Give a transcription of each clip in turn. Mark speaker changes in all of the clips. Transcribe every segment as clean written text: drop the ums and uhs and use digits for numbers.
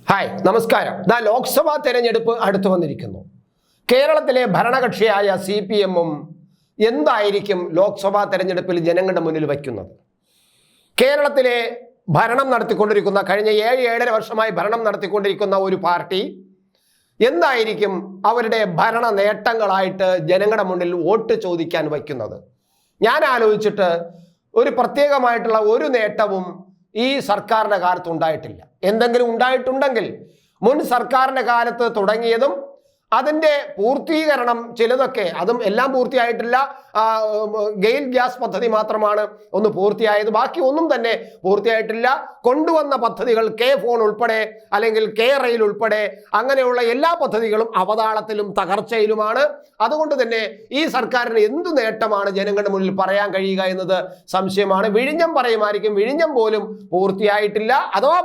Speaker 1: Hi, നമസ്കാരം. ലോക്സഭാ തെരഞ്ഞെടുപ്പ് അടുത്തു വന്നിരിക്കുന്നു. കേരളത്തിലെ ഭരണകക്ഷിയായ CPM-ഉം എന്തായിരിക്കും ലോക്സഭാ തെരഞ്ഞെടുപ്പിൽ ജനങ്ങളുടെ മുന്നിൽ വയ്ക്കുന്നത്? കേരളത്തിലെ ഭരണം നടത്തിക്കൊണ്ടിരിക്കുന്ന കഴിഞ്ഞ 7-7.5 വർഷമായി ഭരണം നടത്തിക്കൊണ്ടിരിക്കുന്ന ഒരു പാർട്ടി എന്തായിരിക്കും അവരുടെ ഭരണ നേട്ടങ്ങളായിട്ട് ജനങ്ങളുടെ മുന്നിൽ വോട്ട് ചോദിക്കാൻ വയ്ക്കുന്നത്? ഞാൻ ആലോചിച്ചിട്ട് ഒരു പ്രത്യേകമായിട്ടുള്ള ഒരു നേട്ടവും ഈ സർക്കാരിന്റെ കാലത്ത് ഉണ്ടായിട്ടില്ല. എന്തെങ്കിലും ഉണ്ടായിട്ടുണ്ടെങ്കിൽ മുൻ സർക്കാരിന്റെ കാലത്ത് തുടങ്ങിയതും അതിൻ്റെ പൂർത്തീകരണം ചിലതൊക്കെ, അതും എല്ലാം പൂർത്തിയായിട്ടില്ല. ഗെയിൽ ഗ്യാസ് പദ്ധതി മാത്രമാണ് ഒന്ന് പൂർത്തിയായത്, ബാക്കി ഒന്നും തന്നെ പൂർത്തിയായിട്ടില്ല. കൊണ്ടുവന്ന പദ്ധതികൾ K-ഫോൺ ഉൾപ്പെടെ അല്ലെങ്കിൽ K-റെയിൽ ഉൾപ്പെടെ അങ്ങനെയുള്ള എല്ലാ പദ്ധതികളും അവതാളത്തിലും തകർച്ചയിലുമാണ്. അതുകൊണ്ട് തന്നെ ഈ സർക്കാരിന് എന്തു നേട്ടമാണ് ജനങ്ങളുടെ മുന്നിൽ പറയാൻ കഴിയുക എന്നത് സംശയമാണ്. വിഴിഞ്ഞം പറയുമായിരിക്കും, വിഴിഞ്ഞം പോലും പൂർത്തിയായിട്ടില്ല. അഥവാ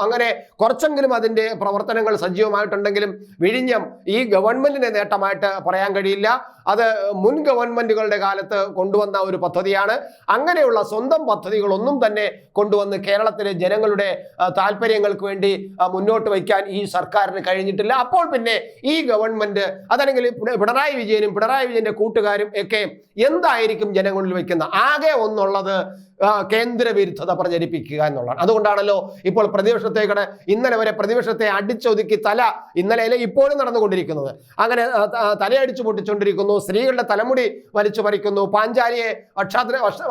Speaker 1: അങ്ങനെ കുറച്ചെങ്കിലും അതിൻ്റെ പ്രവർത്തനങ്ങൾ സജീവമായിട്ടുണ്ടെങ്കിലും വിഴിഞ്ഞം ഈ ഗവൺമെന്റിന്റെ നേട്ടമായിട്ട് പറയാൻ കഴിയില്ല. അത് മുൻ ഗവൺമെന്റുകളുടെ കാലത്ത് കൊണ്ടുവന്ന ഒരു പദ്ധതിയാണ്. അങ്ങനെയുള്ള സ്വന്തം പദ്ധതികളൊന്നും തന്നെ കൊണ്ടുവന്ന് കേരളത്തിലെ ജനങ്ങളുടെ താല്പര്യങ്ങൾക്ക് വേണ്ടി മുന്നോട്ട് വയ്ക്കാൻ ഈ സർക്കാരിന് കഴിഞ്ഞിട്ടില്ല. അപ്പോൾ പിന്നെ ഈ ഗവൺമെന്റ്, അതല്ലെങ്കിൽ പിണറായി വിജയന്റെ കൂട്ടുകാരും ഒക്കെ എന്തായിരിക്കും ജനങ്ങളിൽ വയ്ക്കുന്ന ആകെ ഒന്നുള്ളത് കേന്ദ്ര വിരുദ്ധത പ്രചരിപ്പിക്കുക എന്നുള്ളതാണ്. അതുകൊണ്ടാണല്ലോ ഇപ്പോൾ പ്രതിപക്ഷത്തേക്ക് ഇന്നലെ വരെ പ്രതിപക്ഷത്തെ അടിച്ചൊതുക്കി ഇന്നലെ ഇപ്പോഴും നടന്നുകൊണ്ടിരിക്കുന്നത്. അങ്ങനെ തലയടിച്ചു പൊട്ടിച്ചുകൊണ്ടിരിക്കുന്നു, സ്ത്രീകളുടെ തലമുടി വലിച്ചു പറിക്കുന്നു, പാഞ്ചാലിയെ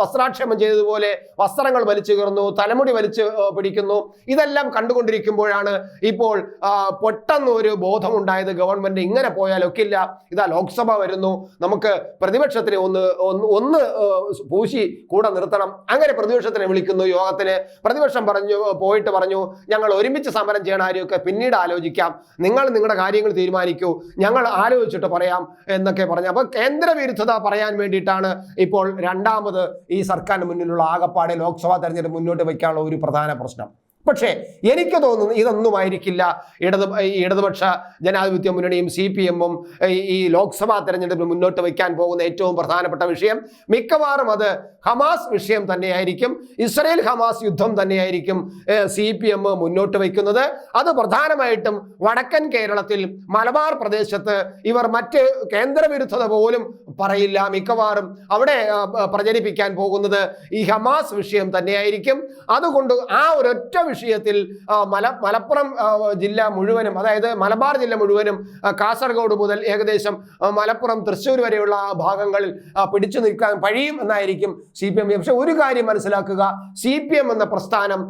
Speaker 1: വസ്ത്രാക്ഷേപം ചെയ്തതുപോലെ വസ്ത്രങ്ങൾ വലിച്ചു കീറുന്നു, തലമുടി വലിച്ചു പിടിക്കുന്നു. ഇതെല്ലാം കണ്ടുകൊണ്ടിരിക്കുമ്പോഴാണ് ഇപ്പോൾ പെട്ടെന്ന് ഒരു ബോധമുണ്ടായത്, ഗവൺമെന്റ് ഇങ്ങനെ പോയാൽ ഒക്കില്ല, ഇതാ ലോക്സഭ വരുന്നു, നമുക്ക് പ്രതിപക്ഷത്തിന് ഒന്ന് പൂശി കൂടെ നിർത്തണം. അങ്ങനെ പ്രതിപക്ഷത്തിനെ വിളിക്കുന്നു യോഗത്തിന്. പ്രതിപക്ഷം പോയിട്ട് പറഞ്ഞു, ഞങ്ങൾ ഒരുമിച്ച് സമരം ചെയ്യണ കാര്യമൊക്കെ പിന്നീട് ആലോചിക്കാം, നിങ്ങൾ നിങ്ങളുടെ കാര്യങ്ങൾ തീരുമാനിക്കൂ, ഞങ്ങൾ ആലോചിച്ചിട്ട് പറയാം എന്നൊക്കെ പറഞ്ഞു. അപ്പൊ കേന്ദ്ര വിരുദ്ധത പറയാൻ വേണ്ടിയിട്ടാണ് ഇപ്പോൾ രണ്ടാമത് ഈ സർക്കാരിന് മുന്നിലുള്ള ആകപ്പാടെ ലോക്സഭാ തെരഞ്ഞെടുപ്പ് മുന്നോട്ട് വയ്ക്കാനുള്ള ഒരു പ്രധാന പ്രശ്നം. പക്ഷേ എനിക്ക് തോന്നുന്നു ഇതൊന്നുമായിരിക്കില്ല ഇടതുപക്ഷ ജനാധിപത്യ മുന്നണിയും CPM-ഉം ഈ ലോക്സഭാ തെരഞ്ഞെടുപ്പിൽ മുന്നോട്ട് വയ്ക്കാൻ പോകുന്ന ഏറ്റവും പ്രധാനപ്പെട്ട വിഷയം. മിക്കവാറും അത് ഹമാസ് വിഷയം തന്നെയായിരിക്കും, ഇസ്രയേൽ ഹമാസ് യുദ്ധം തന്നെയായിരിക്കും CPM മുന്നോട്ട് വയ്ക്കുന്നത്. അത് പ്രധാനമായിട്ടും വടക്കൻ കേരളത്തിൽ മലബാർ പ്രദേശത്ത് ഇവർ മറ്റ് കേന്ദ്രവിരുദ്ധത പോലും പറയില്ല. മിക്കവാറും അവിടെ പ്രചരിപ്പിക്കാൻ പോകുന്നത് ഈ ഹമാസ് വിഷയം തന്നെയായിരിക്കും. അതുകൊണ്ട് ആ ഒരൊറ്റ വിഷയത്തിൽ മലപ്പുറം ജില്ല മുഴുവനും, അതായത് മലബാർ ജില്ല മുഴുവനും, കാസർഗോഡ് മുതൽ ഏകദേശം മലപ്പുറം തൃശ്ശൂർ വരെയുള്ള ഭാഗങ്ങളിൽ പിടിച്ചു നിൽക്കാൻ കഴിയും എന്നായിരിക്കും CPM. പക്ഷെ ഒരു കാര്യം മനസ്സിലാക്കുക, CPM എന്ന പ്രസ്ഥാനം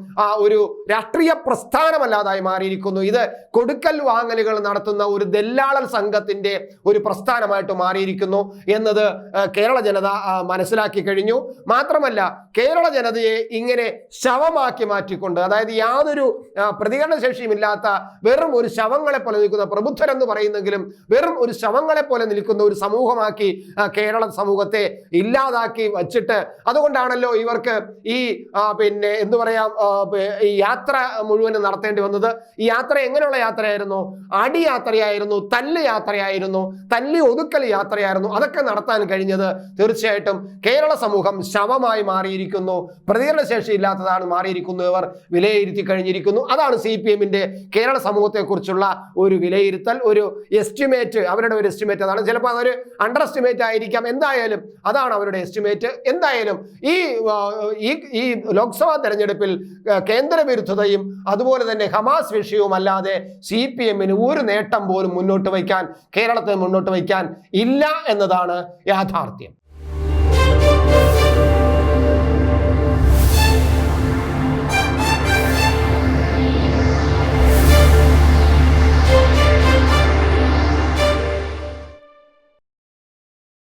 Speaker 1: ഒരു രാഷ്ട്രീയ പ്രസ്ഥാനമല്ലാതായി മാറിയിരിക്കുന്നു. ഇത് കൊടുക്കൽ വാങ്ങലുകൾ നടത്തുന്ന ഒരു ദല്ലാളൽ സംഘത്തിന്റെ ഒരു പ്രസ്ഥാനമായിട്ട് മാറിയിരിക്കുന്നു എന്നത് കേരള ജനത മനസ്സിലാക്കി കഴിഞ്ഞു. മാത്രമല്ല, കേരള ജനതയെ ഇങ്ങനെ ശവമാക്കി മാറ്റിക്കൊണ്ട്, അതായത് യാതൊരു പ്രതികരണ ശേഷിയുമില്ലാത്ത വെറും ഒരു ശവങ്ങളെ പോലെ നിൽക്കുന്ന, പ്രബുദ്ധരെന്ന് പറയുന്നെങ്കിലും വെറും ഒരു ശവങ്ങളെ പോലെ നിൽക്കുന്ന ഒരു സമൂഹമാക്കി കേരള സമൂഹത്തെ ഇല്ലാതാക്കി വച്ചിട്ട്, അതുകൊണ്ടാണല്ലോ ഇവർക്ക് ഈ എന്തു പറയാം, ഈ യാത്ര മുഴുവനും നടത്തേണ്ടി വന്നത്. ഈ യാത്ര എങ്ങനെയുള്ള യാത്രയായിരുന്നു? അടിയാത്രയായിരുന്നു, തല്ല് യാത്രയായിരുന്നു, തല്ലി ഒതുക്കൽ യാത്രയായിരുന്നു. അതൊക്കെ നടത്താൻ കഴിഞ്ഞത് തീർച്ചയായിട്ടും കേരള സമൂഹം ശവമായി മാറിയിരിക്കുന്നു, പ്രതികരണ ശേഷി ഇല്ലാത്തതാണ് മാറിയിരിക്കുന്നു, ഇവർ വിലയിരുത്തി കഴിഞ്ഞിരിക്കുന്നു. അതാണ് CPM-ന്റെ കേരള സമൂഹത്തെ കുറിച്ചുള്ള ഒരു വിലയിരുത്തൽ, ഒരു എസ്റ്റിമേറ്റ്, അവരുടെ ഒരു എസ്റ്റിമേറ്റ്. അതാണ്, ചിലപ്പോൾ അതൊരു അണ്ടർ എസ്റ്റിമേറ്റ് ആയിരിക്കാം. എന്തായാലും അതാണ് അവരുടെ എസ്റ്റിമേറ്റ്. എന്തായാലും ഈ ലോക്സഭാ തെരഞ്ഞെടുപ്പിൽ കേന്ദ്ര വിരുദ്ധതയും അതുപോലെ തന്നെ ഹമാസ് വിഷയവും അല്ലാതെ CPM-ന് ഒരു നേട്ടം പോലും കേരളത്തിൽ മുന്നോട്ട് വയ്ക്കാൻ ഇല്ല എന്നതാണ് യാഥാർത്ഥ്യം.